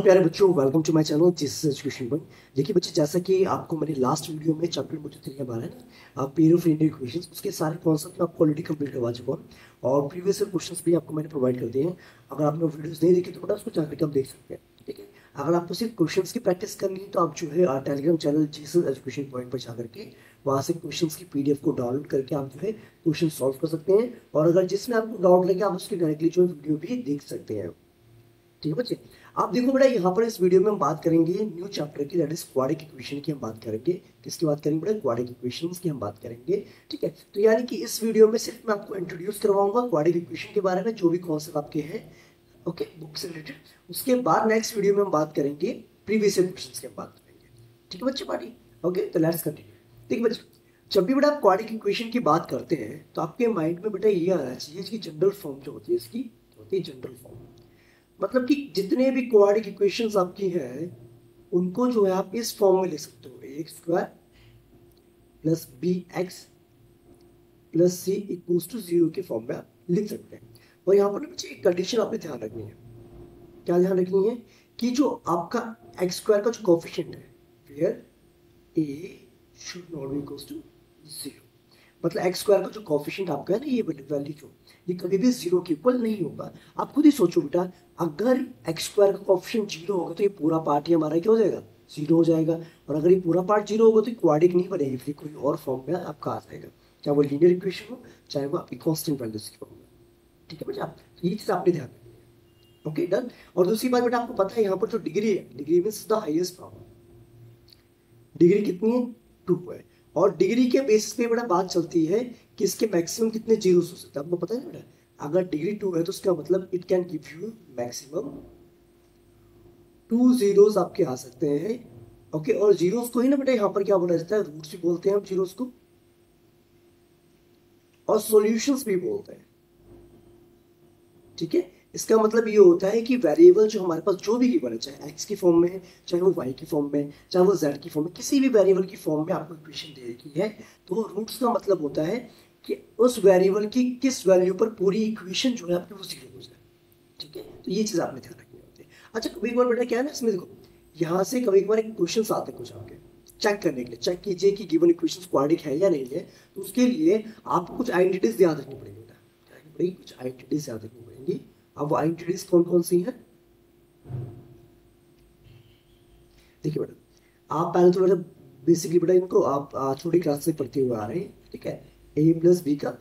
प्यारे बच्चों, welcome to my channel Jesus education point. देखिए बच्चे, जैसा कि आपको मैंने लास्ट वीडियो में चैप्टर नंबर 3 के बारे में पेयर ऑफ लिनियर इक्वेशंस उसके सारे कॉन्सेप्ट मैं आपको ऑलरेडी कंप्लीट करवा चुका हूँ और प्रीवियस क्वेश्चंस भी आपको मैंने प्रोवाइड कर दिए हैं। अगर आपने वीडियोस नहीं देखी तो बेटा उसको जाकर आप देख सकते हैं, ठीक है। अगर आपको सिर्फ क्वेश्चंस की प्रैक्टिस करनी है तो आप जो है Telegram channel Jesus education point पर जाकर के वहाँ से क्वेश्चंस की पीडीएफ को डाउनलोड करके आप जो है क्वेश्चन सॉल्व कर सकते हैं। और अगर जिसमें आपको डाउट लगे आप उसकी डायरेक्टली जो वीडियो भी देख सकते हैं, ठीक है बच्चे। आप देखो बेटा, यहाँ पर इस वीडियो में हम बात करेंगे न्यू चैप्टर की, दैट इज क्वाड्रेटिक इक्वेशन की हम बात करेंगे। किसकी बात करेंगे बेटा? क्वाड्रेटिक इक्वेशंस की हम बात करेंगे, ठीक है। तो यानी कि इस वीडियो में सिर्फ मैं आपको इंट्रोड्यूस करवाऊंगा क्वाड्रेटिक इक्वेशन के बारे में, जो भी कॉन्सेप्ट आपके हैं ओके बुक से रिलेटेड। उसके बाद नेक्स्ट वीडियो में हम बात करेंगे प्रीवियस क्वेश्चंस की हम बात करेंगे, ठीक है बच्चे पार्टी। ओके तो लेट्स कंटिन्यू। ठीक है बच्चे, जब भी बेटा आप क्वाड्रेटिक इक्वेशन की बात करते हैं तो आपके माइंड में बेटा ये आना चाहिए, इसकी जनरल फॉर्म जो होती है, इसकी होती है जनरल फॉर्म। मतलब कि जितने भी क्वाड्रेटिक इक्वेशंस आपकी हैं उनको जो है आप इस फॉर्म में लिख सकते हो, A square plus B X plus C equals to 0 के फॉर्म में आप लिख सकते हैं। और यहाँ पर मुझे एक कंडीशन आपने ध्यान रखनी है। क्या ध्यान रखनी है? कि जो आपका एक्स स्क्वायर का जो कोफिशिएंट है, where A should not be equals to 0। मतलब एक्स स्क्वायर का जो कोफिशिएंट आपका है ना, ये वैल्यू जो ये कभी भी 0 के इक्वल नहीं होगा। आप खुद ही सोचो बेटा, अगर एक्स स्क्वायर का कोफिशिएंट 0 होगा तो ये पूरा पार्ट ही हमारा क्या हो जाएगा? 0 हो जाएगा। और अगर ये पूरा पार्ट 0 होगा तो क्वाड्रेटिक नहीं बनेगी, फिर कोई और फॉर्म में आपका आ जाएगा, चाहे वो लीनियर इक्वेशन हो चाहे वो आपकी कांस्टेंट वैल्यूज की फॉर्म में, ठीक है बेटा। तो ये चीज आपने ध्यान रखनी है, ओके डन। और दूसरी बात बेटा, आपको पता है यहाँ पर जो डिग्री है, degree means the highest power. Degree कितनी है? 2 है। और डिग्री के बेसिस पे बेटा बात चलती है कि इसके मैक्सिमम कितने जीरोस हो सकते हैं, आपको पता है बेटा। अगर डिग्री 2 है तो उसका मतलब it can give you maximum 2 zeros आपके आ सकते हैं, ओके। और जीरोस को ही ना बेटा यहाँ पर क्या बोला जाता है? रूट्स भी बोलते हैं हम जीरोस को, और सॉल्यूशंस भी बोलते हैं, ठीक है। इसका मतलब ये होता है कि वेरिएबल जो हमारे पास जो भी गिवन है, चाहे एक्स की फॉर्म में है, चाहे वो वाई की फॉर्म में, चाहे वो जेड की फॉर्म में, किसी भी वेरिएबल की फॉर्म में आपको इक्वेशन दे रखी है, तो रूट्स का मतलब होता है कि उस वेरिएबल की किस वैल्यू पर पूरी इक्वेशन जो है आपकी वो 0 हो जाए, ठीक है। तो ये चीज आपने ध्यान रखनी होती है। अच्छा, कभी एक बार बेटा क्या है ना, इसमें देखो यहाँ से कभी एक बार एक क्वेश्चन आते हैं कुछ आपके, चेक करने के लिए, चेक कीजिए कि गिवन इक्वेशन क्वाड्रेटिक है या नहीं है। तो उसके लिए आपको कुछ आइडेंटिटीज याद रखनी पड़ेगी बेटा, क्या रखनी पड़ेगी? कुछ आइडेंटिटीज याद रखनी पड़ेगी। अब वो आइडेंटिटीज कौन कौन सी हैं? देखिए बेटा, आप पहले तो बेटा बेसिकली बेटा इनको आप छोटी क्लास से पढ़ते हुए आ रहे हैं, ठीक है। ए प्लस बी का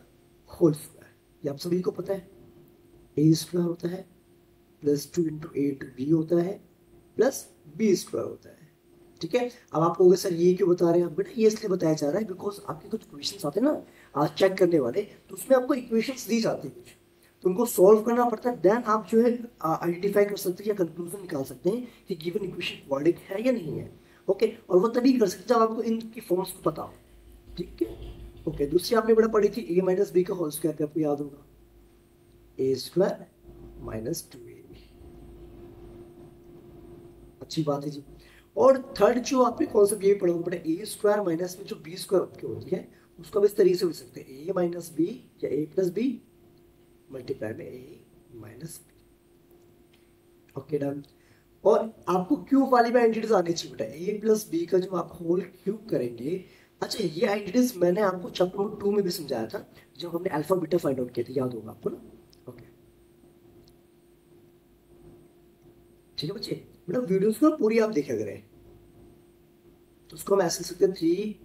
होल स्क्वायर, ये आप सभी को पता है। ए स्क्वायर होता है plus 2 into A to B होता है प्लस बी स्क्वायर होता है, ठीक है। अब आप कहोगे सर ये क्यों बता रहे हैं आप? बेटा ये इसलिए बताया जा रहा है बिकॉज आपके कुछ क्वेश्चंस आते हैं ना चेक करने वाले, तो उसमें आपको इक्वेशंस दी जाती है कुछ, तो उनको सॉल्व करना पड़ता है। देन आप जो है आइडेंटिफाई कर सकते हैं या कंक्लूजन निकाल सकते हैं कि गिवन इक्वेशन क्वाड्रेटिक है या नहीं है, ओके। और वो तभी कर सकते हैं जब आपको इनकी फॉर्म्स को पता हो, ठीक है। ओके, दूसरी आपने बड़ा पढ़ी थी ए माइनस बी का होल स्क्वायर पे, आपको याद होगा ए स्क्वायर माइनस 2ab, अच्छी बात है जी। और थर्ड जो आपने कॉन्सेप्ट ये पढ़ा पड़ा, ए स्क्वायर माइनस में जो बी स्क्वायर आपकी होती है उसको हम इस तरीके से लिख सकते हैं, ए माइनस बी या ए प्लस बी मल्टीप्लाई में ए माइनस बी, ओके डन। और आपको क्यूब वाली में आइडेंटिटीज आनी चाहिए बेटा, ए प्लस बी का जब आप होल क्यूब करेंगे। अच्छा, ये आइडेंटिटीज मैंने आपको चैप्टर नंबर 2 में भी समझाया था जब हमने अल्फा बीटा फाइंड आउट किया था, याद होगा आपको ना, ओके ठीक है बच्चे। बेटा वीडियोस को पूरी आप देखा करें, तो उसको हम ऐसे लिख सकते हैं 3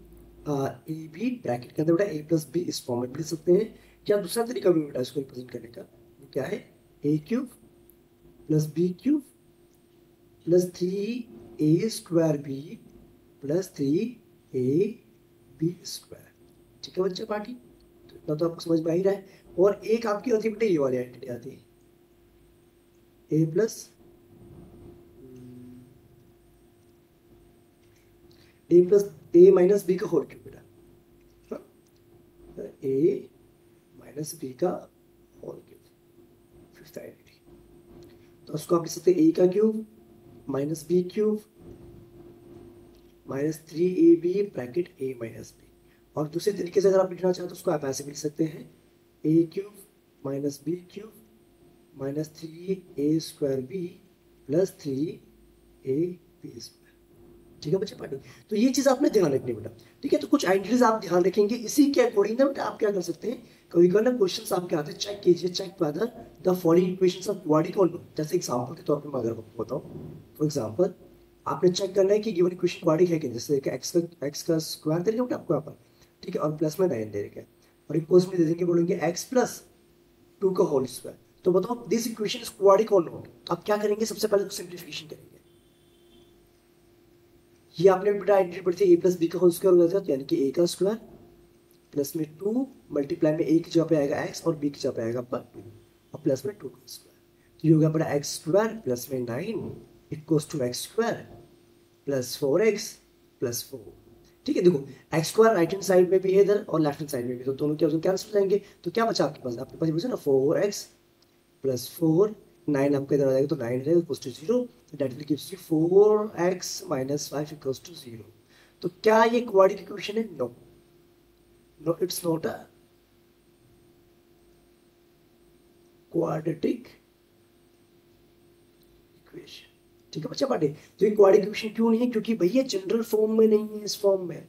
ए बी ब्रैकेट के अंदर बेटा ए प्लस बी इस फॉर्म में लिख सकते हैं। या दूसरा तरीका भी बेटा इसको रिप्रेजेंट करने का, वो क्या है? A cube plus B cube plus 3a square B plus 3a B square, ठीक है बच्चे पार्टी। तो इतना तो आपको समझ में आ ही रहा है। और एक आपकी होती है बेटा ये वाली आइडेंटिटी आती है, A plus A minus B का होल क्यूब बेटा, ए माइनस बी का होल क्यूब, फिफ्थ आइडेंटिटी। तो उसको आप लिख सकते हैं ए का cube minus B cube minus 3ab bracket A minus B. और दूसरे तरीके से अगर आप लिखना चाहें तो उसको आप ऐसे भी लिख सकते हैं, A cube minus B cube minus 3a square B plus 3 A B square. ठीक है बच्चे पार्टी, तो ये चीज आपने ध्यान रखनी बेटा। ठीक है, तो कुछ आइडियाज आप ध्यान रखेंगे, इसी के अकॉर्डिंग ना बेटा आप क्या कर सकते हैं, कभी कभी ना क्वेश्चंस आपके आते हैं, चेक कीजिए, check whether the following equations are quadratic और नॉट। जैसे एग्जांपल के तौर पे मैं अगर आपको बताऊं, फॉर एग्जांपल आपने चेक करना है कि गिवन इक्वेशन क्वाड्रेटिक है कि, जैसे कि x का स्क्वायर दे रखे आपको यहाँ पर, ठीक है, और प्लस में 9 दे रखे हैं, और इक्वल्स में दे देंगे, बोलेंगे x प्लस 2 का होल स्क्वायर। तो बताओ दिस इक्वेशन इज क्वाड्रेटिक और नॉट। आप क्या करेंगे, सबसे पहले सिंप्लीफिकेशन करेंगे। ये आपने बेटा आइडेंटिटी पढ़ी थी, a प्लस बी का होल स्क्वायर होगा, यानी कि a का स्क्वायर प्लस में 2 मल्टीप्लाई में a की जगह पे आएगा x और b की जगह पे आएगा आपका 2 और प्लस में 2 का स्क्वायर। तो ये होगा बेटा x स्क्वायर प्लस में 9 equals to x square plus 4x plus 4। ठीक है, देखो x square right hand side में भी है इधर और लेफ्ट हैंड साइड में भी, तो दोनों क्या कैंसिल हो जाएंगे। तो क्या बचा आपके पास, आपके पास बचा ना 4x प्लस 4, 9 आपका इधर आ जाएगा तो 9 रहेगा equals to 0, that will gives you 4x minus 5 equals to 0। तो क्या ये क्वाड्रेटिक इक्वेशन है? No, no it's not a quadratic equation. ठीक है बच्चा पार्टी, तो ये क्वाड्रेटिक इक्वेशन क्यों नहीं है, क्योंकि भैया जनरल फॉर्म में नहीं है, इस फॉर्म में,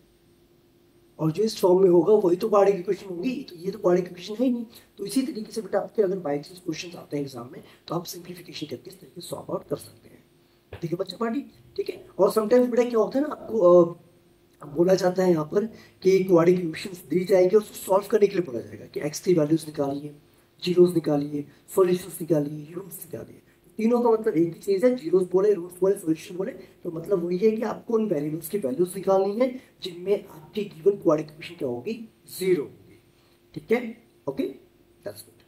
और जो इस फॉर्म में होगा वही तो क्वाड्रेटिक इक्वेशन होगी, तो ये तो क्वाड्रेटिक इक्वेशन है ही नहीं। तो इसी तरीके से बेटा आपके अगर बाई चांस क्वेश्चन आते हैं एग्जाम में, तो आप सिंप्लीफिकेशन करके इस तरीके से सॉल्व आउट कर सकते हैं। ठीक है बच्चा पार्टी, ठीक है। और समटाइम्स बेटा क्या होता है ना, आपको बोला जाता है यहाँ पर कि क्वाड्रेटिक इक्वेशंस दी जाएगी और उसको सॉल्व करने के लिए बोला जाएगा कि एक्स की वैल्यूज निकालिए, जीरोस निकालिए, सॉल्यूशंस निकालिए, रूट्स निकालिए। तीनों का मतलब एक ही चीज है, जीरोस बोले, रूट्स बोले, सॉल्यूशन बोले, तो मतलब वही है कि आपको उन वेरिएबल्स की वैल्यूज निकालनी है जिनमें आपकी गिवन क्वाड्रेटिक इक्वेशन क्या होगी, 0 होगी। ठीक है, ओके, दैट्स गुड।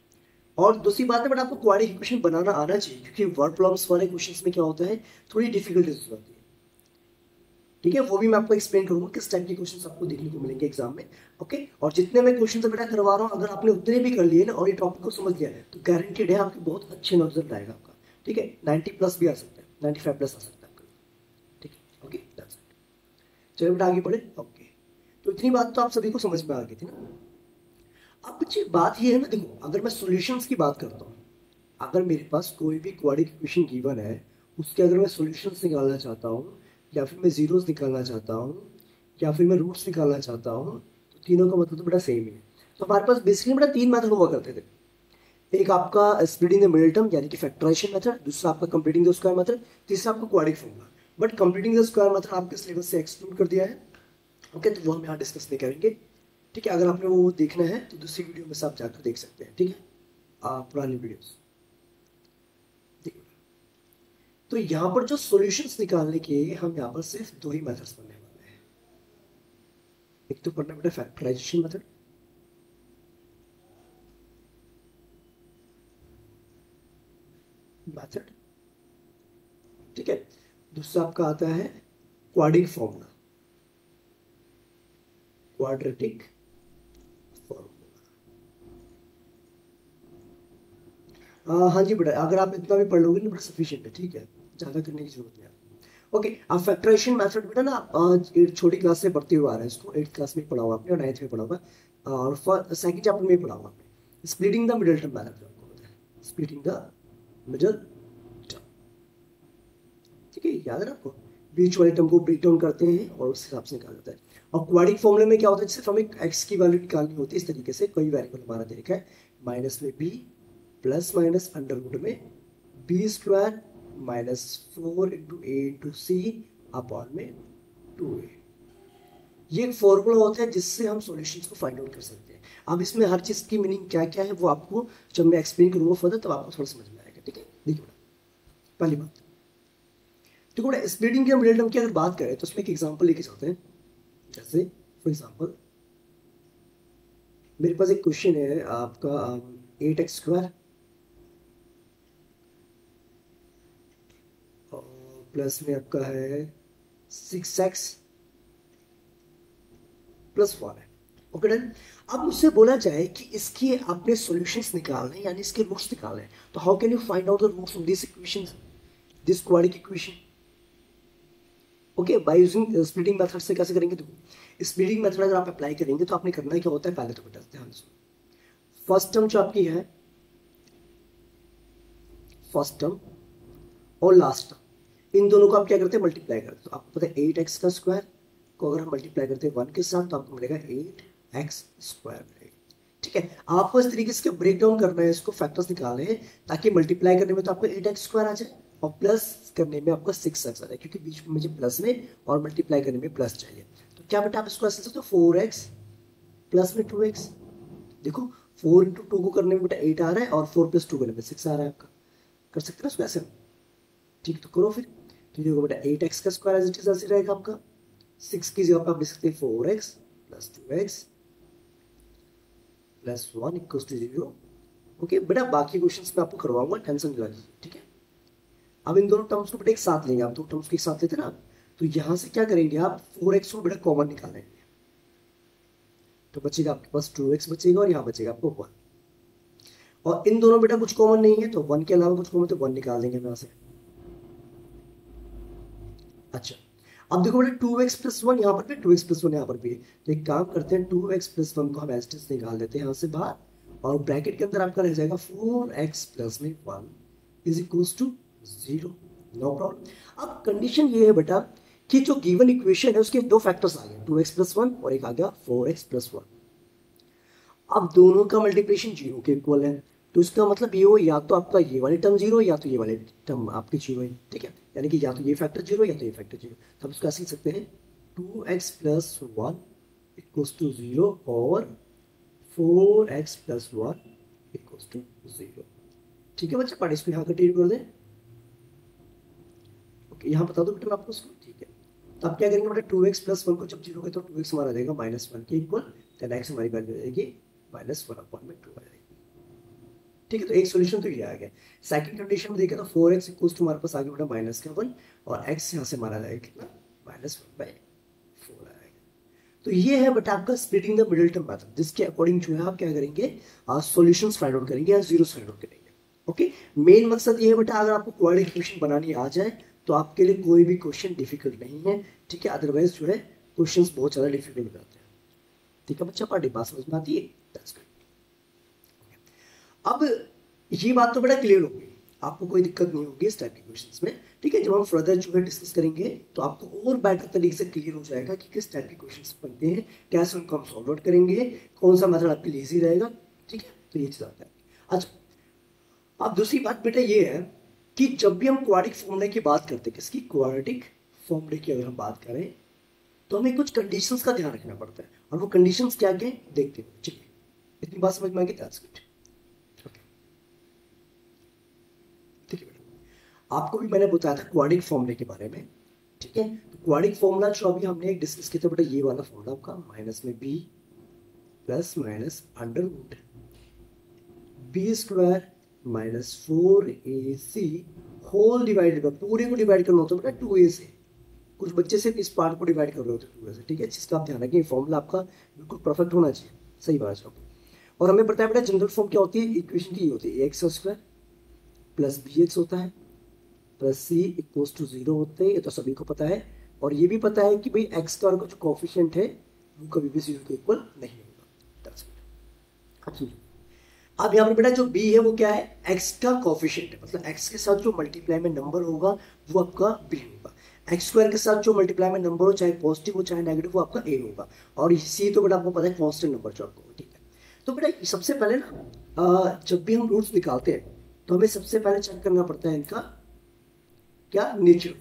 और दूसरी बात है बट आपको क्वाड्रेटिक इक्वेशन बनाना आना चाहिए, क्योंकि वर्ड प्रॉब्लम्स वाले क्वेश्चंस में क्या होता है, थोड़ी डिफिकल्टीज होती है। ठीक है, वो भी मैं आपको एक्सप्लेन करूंगा किस टाइप के क्वेश्चंस आपको देखने को मिलेंगे एग्जाम में। ओके, और जितने मैं क्वेश्चन बेटा करवा रहा हूँ, अगर आपने उतने भी कर लिए ना और ये टॉपिक को समझ लिया तो गारंटीड है आपके बहुत अच्छे नंबर आएगा आपका। ठीक है, 90 प्लस भी आ सकता है, 95 प्लस आ सकता है आपका। ठीक है, ओके, दैट्स इट। चलिए बेटा आगे बढ़े। ओके, तो इतनी बात तो आप सभी को समझ में आ गई थी ना। अब बच्चे बात ये है ना, देखो अगर मैं सॉल्यूशंस की बात करता हूँ, अगर मेरे पास कोई भी क्वाड्रेटिक इक्वेशन गिवन है, उसके अगर मैं सॉल्यूशंस निकालना चाहता हूँ, या फिर मैं जीरोस निकालना चाहता हूँ, या फिर मैं रूट्स निकालना चाहता हूँ, तो तीनों का मतलब तो बेटा सेम ही है। तो हमारे पास बेसिकली बेटा 3 मेथड हुआ करते थे। एक आपका स्प्लिटिंग द मिडिल टर्म यानी कि फैक्टराइजेशन मेथड, दूसरा आपका कंप्लीटिंग द स्क्वायर मेथड, तीसरा आपका quadratic formula. But completing the square method आपके सिलेबस से एक्सक्लूड कर दिया है। ओके, तो वो हम यहाँ डिस्कस नहीं करेंगे। ठीक है, अगर आपने वो देखना है तो दूसरी वीडियो में से आप जाकर देख सकते हैं। ठीक है, पुरानी वीडियोस। तो यहाँ पर जो सॉल्यूशंस निकालने के हम यहाँ पर सिर्फ 2 ही मेथड्स पढ़ने वाले हैं। एक तो पढ़ना बेटा फैक्टराइजेशन मेथड, ठीक है, दूसरा आपका आता है क्वाड्रेटिक फॉर्मूला, क्वाड्रेटिक फॉर्मूला। हाँ जी बेटा, अगर आप इतना भी पढ़ लोगे ना बेटा सफिशिएंट है। ठीक है, ज़्यादा करने की जरूरत नहीं है। ओके, अब फैक्टराइजेशन मेथड बेटा ना आप छोटी क्लास से पढ़ते हुए आ रहे हैं, इसको 8th क्लास में पढ़ा हुआ आपने और 9th में पढ़ा हुआ, और सेकंड चैप्टर में पढ़ा हुआ आपने। Splitting the middle term method आपको पता है, स्प्लिटिंग द मिडिल टर्म। ठीक है, याद है ना आपको, बीच वाले टर्म को ब्रेक डाउन करते हैं और उस हिसाब से निकाला जाता है। और क्वाड्रेटिक फॉर्मूले में क्या होता है, सिर्फ हमें एक्स की वैल्यू निकालनी होती है। इस तरीके से कोई वेरिएबल हमारा दे रखा है, माइनस में B plus minus under root में B square minus 4 into A into C upon में 2a। ये एक फॉर्मूला होता है जिससे हम सॉल्यूशंस को फाइंड आउट कर सकते हैं। अब इसमें हर चीज़ की मीनिंग क्या क्या है वो आपको जब मैं एक्सप्लेन करूँगा फर्दर तब आपको थोड़ा समझ में आएगा। ठीक है, देखिए पहली बात, तो बेटा स्प्लिटिंग के मिडिल टर्म की अगर बात करें तो उसमें एक एग्जांपल लेके चलते हैं। जैसे फॉर एग्जांपल मेरे पास एक क्वेश्चन है आपका 8x स्क्वायर प्लस में आपका है 6x प्लस 1 है। Okay done. अब मुझसे बोला जाए कि इसके आपने सॉल्यूशंस निकालने यानी इसके रूट्स निकालने, तो how can you find out the roots of this equation, this quadratic equation. Okay, by using splitting method से कैसे करेंगे, देखो स्प्लिटिंग मेथड अगर आप अप्लाई करेंगे तो आपने करना क्या होता है, पहले तो बेटा ध्यान से फर्स्ट टर्म जो आपकी है, फर्स्ट टर्म और लास्ट टर्म, इन दोनों को आप क्या करते हैं, मल्टीप्लाई करते हैं। तो आपको पता है 8x का स्क्वायर को अगर हम मल्टीप्लाई करते हैं 1 के साथ तो आपको मिलेगा 8x स्क्वायर मिलेगा। ठीक है, आपको इस तरीके से ब्रेक डाउन करना है, इसको फैक्टर्स निकालने हैं ताकि मल्टीप्लाई करने में तो आपको 8x स्क्वायर आ जाए और प्लस करने में आपका 6x आ जाए, क्योंकि बीच में मुझे प्लस में और मल्टीप्लाई करने में प्लस चाहिए। तो क्या बेटा आप इसको ऐसे सकते हो 4x प्लस में 2x। देखो 4 इंटू 2 को करने में बेटा 8 आ रहा है और 4 प्लस 2 करने में 6 आ रहा है आपका। कर सकते हैं ना इसको ऐसे। ठीक, तो करो फिर। तो देखो बेटा 8x का स्क्वायर एज इट इज ऐसे रहेगा आपका। 6 की जगह पे आप लिख सकते हैं 4x plus 2x plus 1 equals to 0। Okay बेटा, बाकी क्वेश्चंस मैं आपको करवाऊंगा, टेंशन नहीं लीजिए। ठीक है, अब इन दोनों टर्म्स को बेटा एक साथ लेंगे। आप दो टर्म्स को एक साथ लेते ना, तो यहां से क्या करेंगे आप 4x को बेटा कॉमन निकालेंगे, तो बचेगा आपके पास 2x बचेगा और यहाँ बचेगा आपको 1। और इन दोनों बेटा कुछ कॉमन नहीं है, तो 1 के अलावा कुछ कॉमन, तो 1 निकाल देंगे यहाँ से। अच्छा, अब देखो बेटा 2x प्लस 1 यहाँ पर भी, 2x प्लस 1 यहाँ पर भी है। तो एक काम करते हैं 2x प्लस 1 को हम एज इट इज निकाल देते हैं यहाँ से बाहर, और ब्रैकेट के अंदर आपका रह जाएगा 4x प्लस में 1 is equals to 0। No problem. अब कंडीशन ये है बेटा कि जो गिवन इक्वेशन है उसके दो फैक्टर्स आ गए, 2x प्लस 1 और एक आ गया 4x प्लस 1। अब दोनों का मल्टीप्लिकेशन 0 के इक्वल है, तो इसका मतलब ये हो या तो आपका ये वाली टर्म 0 या तो ये वाले टर्म आपकी 0 है। ठीक है, यानी कि या तो ये फैक्टर 0 या तो ये फैक्टर 0। तो हम इसको ऐसे लिख सकते हैं 2x प्लस 1 इक्वल्स टू 0 और 4x प्लस 1 इक्वल्स टू 0। ठीक है बच्चा, पार्ट इसको यहाँ कंटिन्यू कर दें। ओके, यहाँ बता दो बेटा आपको उसको। ठीक है, तो आप क्या करेंगे बेटा 2x प्लस 1 को जब 0 है तो 2x हमारा जाएगा -1 के इक्वल, देन x हमारी वैल्यू आ जाएगी -1/2 आ जाएगी। ठीक है, तो एक सॉल्यूशन तो ये आ गया। सेकंड कंडीशन में देखें तो 4x इक्वल्स टू हमारे पास आ गया बेटा -1 और x यहाँ से हमारा जाएगा कितना, -1/4 आएगा। तो ये है बेटा आपका splitting the middle term method, जिसके अकॉर्डिंग जो है आप क्या करेंगे, सॉल्यूशंस फाइंड आउट करेंगे या जीरोस फाइंड आउट करेंगे। ओके, मेन मकसद ये है बेटा अगर आपको क्वाड्रेटिक इक्वेशन बनानी आ जाए तो आपके लिए कोई भी क्वेश्चन डिफिकल्ट नहीं है। ठीक है, अदरवाइज जो है क्वेश्चंस बहुत ज़्यादा डिफिकल्ट हो जाते हैं। ठीक है बच्चा, पार्टी बात समझ में आती है? That's good. अब ये बात तो बड़ा क्लियर हो गई, आपको कोई दिक्कत नहीं होगी इस टाइप के क्वेश्चंस में। ठीक है, जब हम फर्दर जो है डिस्कस करेंगे तो आपको और बेटर तरीके से क्लियर हो जाएगा कि किस टाइप के क्वेश्चंस बनते हैं, कैसे उनको हम सॉल्व आउट करेंगे, कौन सा मेथड आपके लिए इजी रहेगा। ठीक है, तो ये चीज़ आता है। अच्छा, अब दूसरी बात बेटा ये है कि जब भी हम क्वाड्रेटिक फॉर्मूले की बात करते हैं, किसकी, क्वाड्रेटिक फॉर्मूले की अगर हम बात करें तो हमें कुछ कंडीशंस का ध्यान रखना पड़ता है, और वो कंडीशंस क्या क्या देखते हैं। चलिए, इतनी बात समझ में आ गई? That's good. ठीक है बेटा, आपको भी मैंने बताया था क्वाड्रेटिक फॉर्मूले के बारे में। ठीक है, तो क्वाड्रेटिक फॉर्मूला जो अभी हमने एक डिस्कस किया था बेटा, ये वाला फॉर्मूला आपका माइनस में b plus minus under root B square minus 4ac whole divided by, पूरे को डिवाइड करना होता है बेटा 2a से। कुछ बच्चे सिर्फ इस पार्ट को डिवाइड कर रहे होते हैं 2a से। ठीक है, जिसका आप ध्यान रखें, फॉर्मूला आपका बिल्कुल परफेक्ट होना चाहिए। सही बात है। और हमें पता है बेटा जनरल फॉर्म क्या होती है, इक्वेशन की होती है एक्स स्क्वायर प्लस bx होता है प्लस c इक्वल्स टू 0 होते हैं, ये तो सभी को पता है। और ये भी पता है कि भाई एक्स स्क्वायर का जो कोफिशिएंट है वो कभी भी 0 के इक्वल नहीं होगा। अब यहाँ पर बेटा जो b है वो क्या है, x का कोफिशिएंट है, मतलब x के साथ जो मल्टीप्लाई में नंबर होगा वो आपका b होगा। एक्स स्क्वायर के साथ जो मल्टीप्लाई में नंबर हो, चाहे पॉजिटिव हो चाहे नेगेटिव, वो आपका a होगा। और c तो बेटा आपको पता है कॉन्स्टेंट नंबर जो आपको। ठीक है, तो बेटा सबसे पहले ना जब भी हम रूट्स निकालते हैं तो हमें सबसे पहले चेक करना पड़ता है इनका क्या, नेचर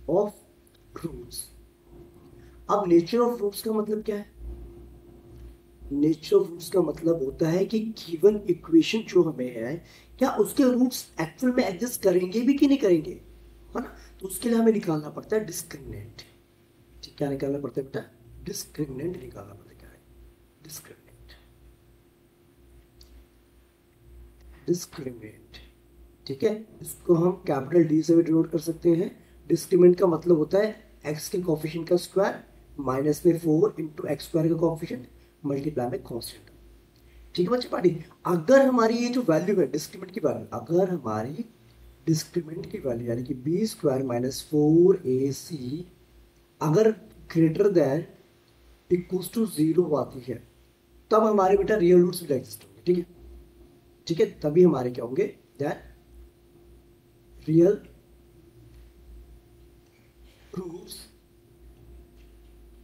ऑफ रूट्स। अब नेचर ऑफ रूट्स का मतलब क्या है, नेचर ऑफ रूट्स का मतलब होता है कि गिवन इक्वेशन जो हमें है, क्या उसके रूट्स एक्चुअल में एग्जिस्ट करेंगे भी कि नहीं करेंगे, है ना। तो उसके लिए हमें निकालना पड़ता है डिस्क्रिमिनेंट। ठीक, क्या निकालना पड़ता है बेटा, डिस्क्रिमिनेंट निकालना पड़ता है। क्या है डिस्क्रिमिनेंट, डिस्क्रिमिनेंट। ठीक है, इसको हम कैपिटल डी से भी डिनोट कर सकते हैं। डिस्क्रिमिनेंट का मतलब होता है एक्स के कोफिशिएंट का स्क्वायर माइनस में 4 इंटू एक्स स्क्वायर का कोफिशिएंट मल्टीप्लाई में कांस्टेंट। ठीक है बच्चे पार्टी, अगर हमारी ये जो वैल्यू है डिस्क्रिमिनेंट की वैल्यू, अगर हमारी डिस्क्रिमिनेंट की वैल्यू यानी कि बी स्क्वायर माइनस 4ac अगर ग्रेटर देन इक्वल्स टू 0 आती है, तब हमारे बेटा रियल रूट्स भी एग्जिस्ट होंगे। ठीक है, ठीक है, तभी हमारे क्या होंगे, that real roots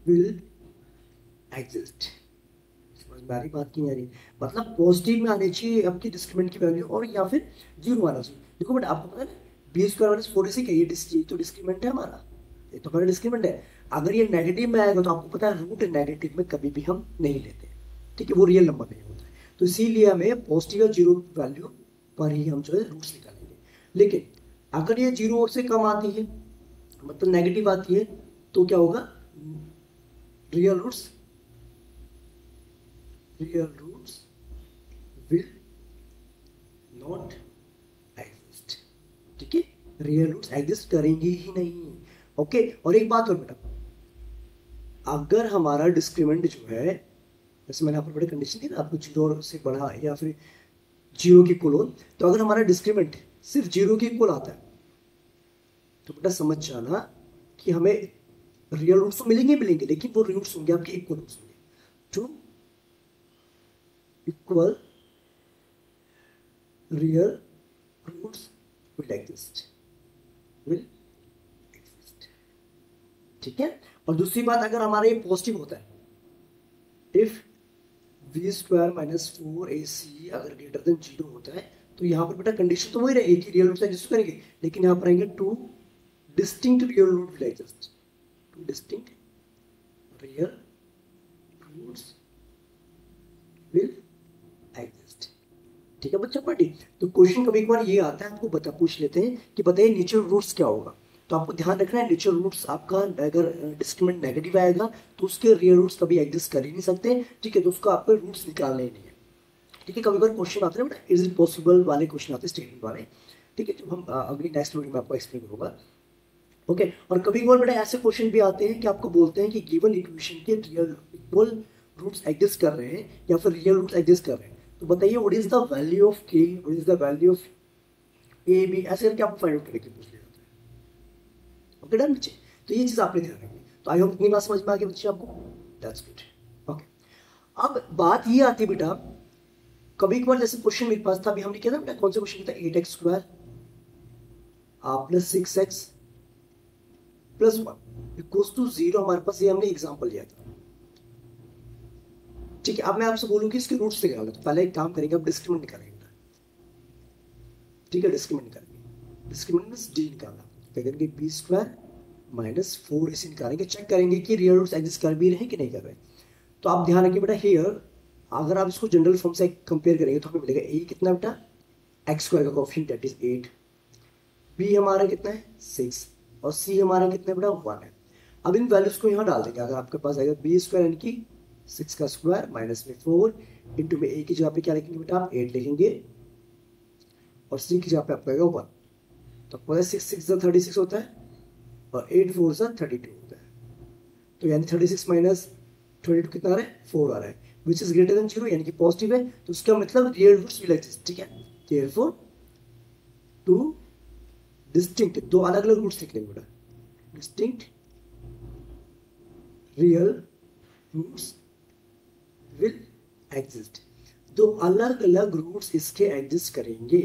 will exist. समझ में आ रही बात की नहीं आ रही? मतलब पॉजिटिव में आनी चाहिए आपकी डिस्क्रिमिनेंट की वैल्यू, और या फिर जीरो आना चाहिए। देखो बट आपको पता है बी स्क्वायर माइनस 4ac का ये तो डिस्क्रिमिनेंट है हमारा, ये तो हमारा डिस्क्रिमिनेंट है। अगर ये नेगेटिव में आएगा तो आपको पता है रूट नेगेटिव में कभी भी हम नहीं लेते, ठीक है, वो रियल नंबर नहीं होता है। तो इसीलिए हमें पॉजिटिव या जीरो वैल्यू पर ही हम जो है रूट्स निकालेंगे। लेकिन अगर ये जीरो से कम आती है, मतलब नेगेटिव आती है, तो क्या होगा? Real roots will not exist. ठीक है, रियल रूट्स एग्जिस्ट करेंगे ही नहीं। ओके, और एक बात और बेटा, अगर हमारा डिस्क्रिमिनेंट जो है, जैसे मैंने आपको बड़े कंडीशन दी ना आपको, जीरो से बढ़ा या फिर जीरो की इक्वल हो, तो अगर हमारा डिस्क्रिमिनेंट सिर्फ जीरो की इक्वल आता है तो बेटा समझ जाना कि हमें रियल रूट्स तो मिलेंगे, लेकिन वो रूट्स होंगे आपके इक्वल रूट्स होंगे, जो equal real roots will exist. ठीक है, और दूसरी बात, अगर हमारा ये पॉजिटिव होता है, if we square minus 4ac अगर ग्रेटर देन जीरो होता है, तो यहाँ पर बेटा कंडीशन तो वही रहेगी कि रियल रूट्स एग्जिस्ट करेंगे, लेकिन यहाँ पर आएंगे two distinct real root will exist. Two distinct real roots will exist. ठीक है बच्चा पार्टी, तो क्वेश्चन कभी एक बार ये आता है, आपको पूछ लेते हैं कि बताइए नेचुरल रूट्स क्या होगा। तो आपको ध्यान रखना है नेचुरल रूट्स आपका अगर डिस्क्रिमिनेंट नेगेटिव आएगा तो उसके रियल रूट्स कभी एग्जिस्ट कर ही नहीं सकते। ठीक है, तो उसको आपको रूट्स निकालने ही नहीं है। ठीक है, कभी बार क्वेश्चन आते हैं बेटा इज इट पॉसिबल वाले क्वेश्चन आते हैं, स्टेटमेंट वाले। ठीक है, जो हम अगली नेक्स्ट वीडियो में आपको एक्सप्लेन करूंगा। ओके, और कभी बार बेटा ऐसे क्वेश्चन भी आते हैं कि आपको बोलते हैं कि गिवन इक्वेशन के रियल इक्वल रूट्स एग्जिस्ट कर रहे हैं या फिर रियल रूट्स एग्जिस्ट कर रहे हैं, तो बताइए what is the value of k, what is the value of a b, ऐसे करके आपको फाइंड आउट करके पूछ लिया जाता है। ओके डन बच्चे, तो ये चीज आपने ध्यान रखनी। तो आई होप इतनी बात समझ में आ गई बच्चे आपको, दैट्स गुड। ओके, अब बात ये आती है बेटा, कभी एक बार जैसे क्वेश्चन मेरे पास था, अभी हमने किया था बेटा, कौन सा क्वेश्चन था, 8x square plus 6x plus 1 equals to 0, हमारे पास ये हमने एग्जांपल लिया था। ठीक है, अब मैं आपसे बोलूं कि इसके रूट्स निकालना, तो पहले एक काम करेंगे, अब डिस्क्रिमिनेंट निकालेंगे। ठीक है, डिस्क्रिमिनेंट करेंगे, डिस्क्रिमिनेंट मींस डी निकालना, क्या करेंगे, बी स्क्वायर माइनस 4ac निकालेंगे, चेक करेंगे कि रियल रूट्स एग्जिस्ट कर भी रहे हैं कि नहीं कर रहे। तो आप ध्यान रखिए बेटा, हियर अगर आप इसको जनरल फॉर्म से कंपेयर करेंगे तो हमें मिलेगा a कितना बेटा, एक्स स्क्वायर का कोएफिशिएंट दैट इज 8, b हमारा कितना है 6, और c हमारा कितना बेटा 1 है। अब इन वैल्यूज को यहाँ डाल देंगे, अगर आपके पास आएगा बी स्क्वायर यानी कि 6 का स्क्वायर माइनस में 4 इंटू में a की जगह पे क्या लिखेंगे बेटा, आप 8 लिखेंगे, और c की जगह पे आपका आएगा 1। तो आपको 6 6 36 होता है, और 8 4 32 होता है। तो यानी 36 माइनस 22 कितना आ रहा है, 4 आ रहा है, विच इज ग्रेटर देन 0 यानी कि पॉजिटिव है। तो उसका मतलब रियल रूट्स विल एग्जिस्ट। ठीक है, देयरफॉर टू डिस्टिंक्ट, दो अलग अलग रूट्स लिखने बेटा, distinct real roots will exist, दो अलग अलग रूट्स इसके एग्जिस्ट करेंगे।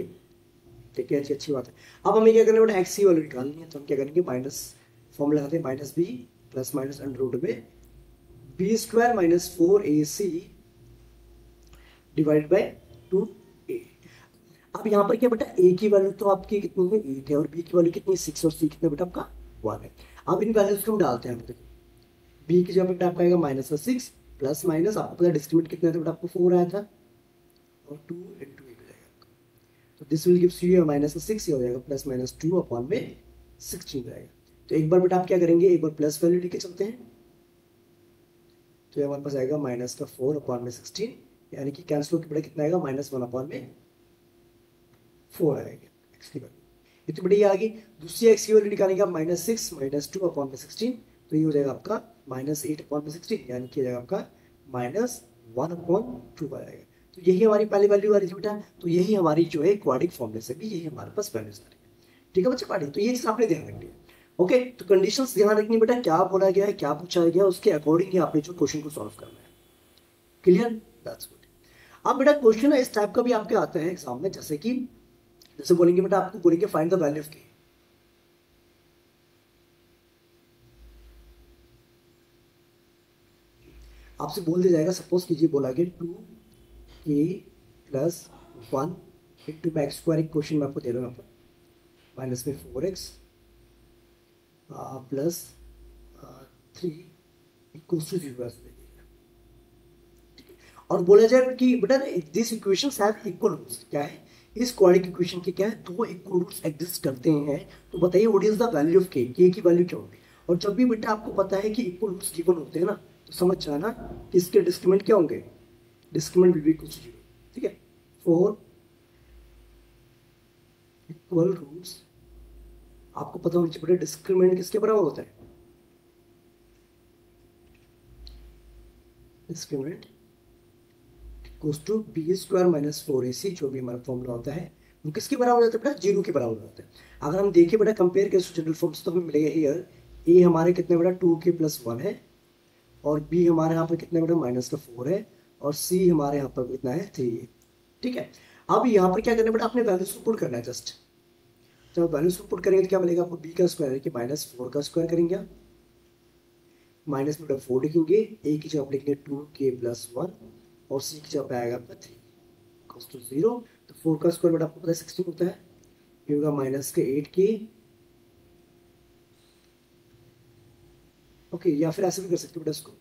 ठीक है, अच्छी बात है। अब हमें क्या करना बेटा, एक्स की वैल्यू निकालनी है, तो हम क्या करेंगे, माइनस फॉर्म लगाते हैं, minus B plus minus under root में B square minus 4ac divide by 2a। अब यहाँ पर क्या बेटा, a की वैल्यू तो आपकी कितनी है 8 है, और b की वैल्यू कितनी है 6, और c कितना बेटा आपका 1 है। अब इन वैल्यूज को हम डालते हैं, b की जगह पे आपका आएगा माइनस 6 प्लस माइनस, आपको पता डिस्क्रिमिनेंट कितना था बेटा, आपको 4 आया था, और 2 इंटू 8 हो जाएगा। तो this will gives you minus 6, ये हो जाएगा प्लस माइनस 2 अपॉन में 16 जाएगा। तो एक बार बेटा आप क्या करेंगे, एक बार प्लस वैल्यू लेके चलते हैं, तो हमारे पास आएगा माइनस का 4 अपॉन में 16, यानी कि कैंसिल होकर बेटा कितना आएगा, माइनस 1 अपॉन में 4 आएगा एक्स की वैल्यू। ये तो बेटा ये आ गई। दूसरी एक्स की वैल्यू निकालेंगे आप, माइनस 6 माइनस 2 अपॉन में 16, तो ये हो जाएगा आपका माइनस 8 अपॉन में 16, यानी कि जाएगा आपका माइनस 1 अपॉन 2 आ जाएगा। तो यही हमारी पहली वैल्यू आ रही थी बेटा, तो यही हमारी जो है क्वाड्रिक फॉर्मूले से भी यही हमारे पास वैल्यूज आ रही है। ठीक है बच्चे पार्टी, तो ये चीज आपने ध्यान रखनी है। ओके, तो कंडीशंस ध्यान रखनी बेटा, क्या बोला गया है, क्या पूछा गया, उसके अकॉर्डिंग ही आपने जो क्वेश्चन को सॉल्व करना है। Clear, that's good. अब बेटा क्वेश्चन इस टाइप का भी आपके आते हैं एग्जाम में, जैसे कि जैसे बोलेंगे बेटा, आपको बोलेंगे फाइंड द वैल्यू ऑफ के, आपसे बोल दिया जाएगा, सपोज कीजिए बोला गया 2k+1 इंटू मैक्स स्क्वायर, एक क्वेश्चन मैं आपको दे रहा हूँ यहाँ पर, माइनस में 4x प्लस 3 इक्वल्स टू 0 ऐसे देखिएगा। और बोला जाए कि बेटा this equations have equal roots, क्या है इस क्वाड्रेटिक इक्वेशन के, क्या है दो इक्वल रूट्स एग्जिस्ट करते हैं। तो बताइए what is the value of के की वैल्यू क्या होगी। और जब भी बेटा आपको पता है कि इक्वल रूट्स गिवन होते हैं ना, तो समझ जाना कि इसके डिस्क्रिमिनेंट क्या होंगे, discriminant will be equal to 0। ठीक है, 4 इक्वल रूट्स, आपको पता होना चाहिए बेटा डिस्क्रिमिनेंट किसके बराबर होता है, discriminant equals to B square minus 4ac, जो भी हमारा फॉर्मूला होता है वो किसके बराबर होता है बेटा, 0 के बराबर होता है। अगर हम देखें बेटा कंपेयर करें जनरल फॉर्म्स, तो हमें मिलेगा हियर ए हमारे कितने बेटा 2k+1 है, और बी हमारे यहाँ पर कितने बेटा -4 है, और सी हमारे यहाँ पर कितना है 3 है। ठीक है, अब यहाँ पर क्या करना है बेटा, अपने वैल्यूज को पुट करना है। जस्ट जब वैल्यूज को पुट करेंगे तो क्या मिलेगा आपको, बी का स्क्वायर है कि -4 का स्क्वायर करेंगे, माइनस में 4 लिखेंगे, ए की जगह लिखेंगे 2k+1, और सी की जगह आएगा आपका 3 इक्वल्स टू 0। तो 4 का स्क्वायर बेटा आपको पता है 16 होता है, ये होगा -8k। ओके, या फिर ऐसे भी कर सकते हो बेटा इसको,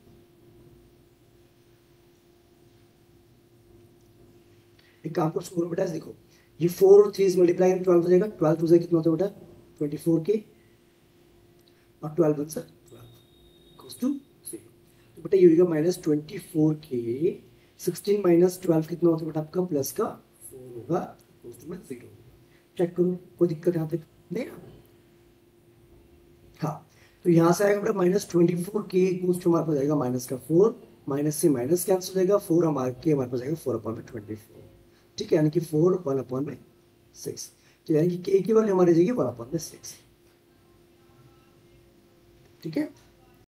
एक काम कर सकते बेटा, देखो ये 4 और 3 मल्टीप्लाई करके 12 हो जाएगा, 12 टू से कितना होता है बेटा 24k, और 12 वन सर 12 इक्वल्स टू 0। तो बेटा ये होगा -24k, 16 माइनस 12 कितना होता है बेटा आपका, प्लस का 4 होगा, इक्वल्स टू में 0। चेक करो कोई दिक्कत यहाँ तक नहीं ना। हाँ, तो यहाँ से आएगा बेटा -24k इक्वल्स टू हमारे पास आएगा माइनस का 4, माइनस से माइनस कैंसिल हो जाएगा, 4 हमारे पास आएगा 4/24। ठीक है, यानी कि 4 1/6, तो यानी कि k की वैल्यू हमारी जाएगी 1/6। ठीक है।